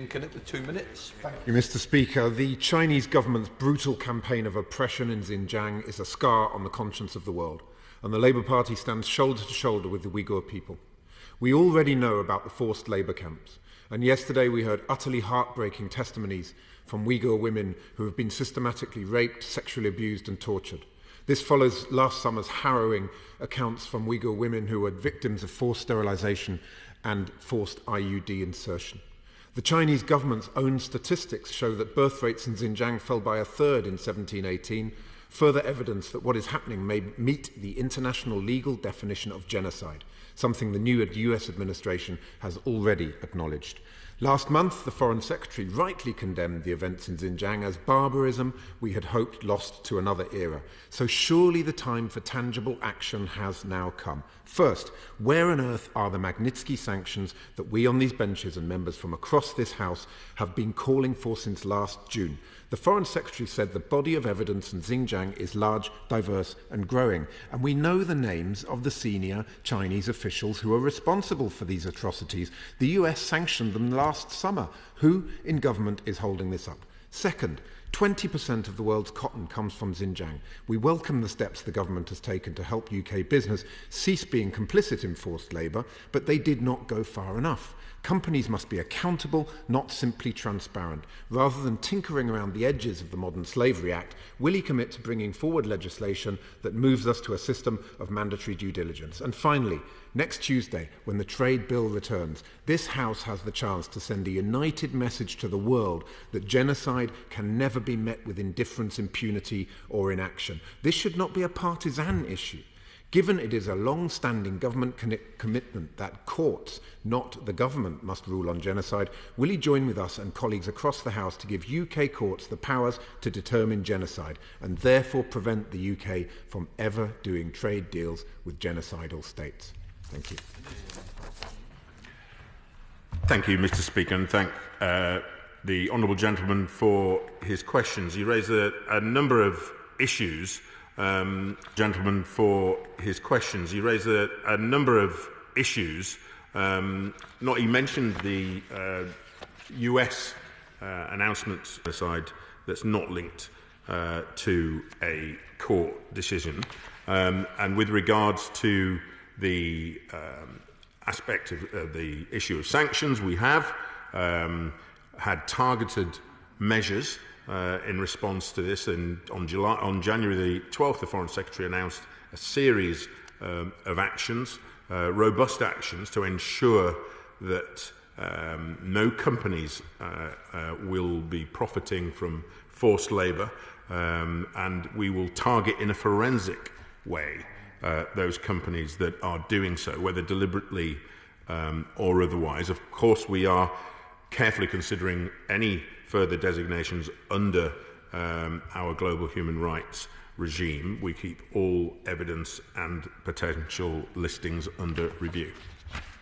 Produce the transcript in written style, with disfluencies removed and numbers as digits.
Kinnock with 2 minutes. Thank you, Mr. Speaker. The Chinese government's brutal campaign of oppression in Xinjiang is a scar on the conscience of the world, and the Labour Party stands shoulder to shoulder with the Uyghur people. We already know about the forced labour camps, and yesterday we heard utterly heartbreaking testimonies from Uyghur women who have been systematically raped, sexually abused and tortured. This follows last summer's harrowing accounts from Uyghur women who were victims of forced sterilisation and forced IUD insertion. The Chinese government's own statistics show that birth rates in Xinjiang fell by a third in 1718, further evidence that what is happening may meet the international legal definition of genocide, something the new US administration has already acknowledged. Last month, the Foreign Secretary rightly condemned the events in Xinjiang as barbarism we had hoped lost to another era. So surely the time for tangible action has now come. First, where on earth are the Magnitsky sanctions that we on these benches and members from across this House have been calling for since last June? The Foreign Secretary said the body of evidence in Xinjiang is large, diverse and growing, and we know the names of the senior Chinese officials who are responsible for these atrocities. The US sanctioned them last summer. Who in government is holding this up? Second, 20% of the world's cotton comes from Xinjiang. We welcome the steps the government has taken to help UK business cease being complicit in forced labour, but they did not go far enough. Companies must be accountable, not simply transparent. Rather than tinkering around the edges of the Modern Slavery Act, will he commit to bringing forward legislation that moves us to a system of mandatory due diligence? And finally, next Tuesday, when the trade bill returns, this House has the chance to send a united message to the world that genocide can never be met with indifference, impunity or inaction. This should not be a partisan issue. Given it is a long-standing government commitment that courts, not the government, must rule on genocide, will he join with us and colleagues across the House to give UK courts the powers to determine genocide and therefore prevent the UK from ever doing trade deals with genocidal states? Thank you. Thank you, Mr. Speaker, and thank the honourable gentleman for his questions. He raised a number of issues. Gentleman for his questions. He raised a number of issues. He mentioned the US announcement aside that's not linked to a court decision. And with regards to the aspect of the issue of sanctions, we have had targeted measures in response to this, and on January the 12th, the Foreign Secretary announced a series of actions, robust actions, to ensure that no companies will be profiting from forced labour, and we will target in a forensic way those companies that are doing so, whether deliberately or otherwise. Of course, we are carefully considering any further designations under our global human rights regime. We keep all evidence and potential listings under review.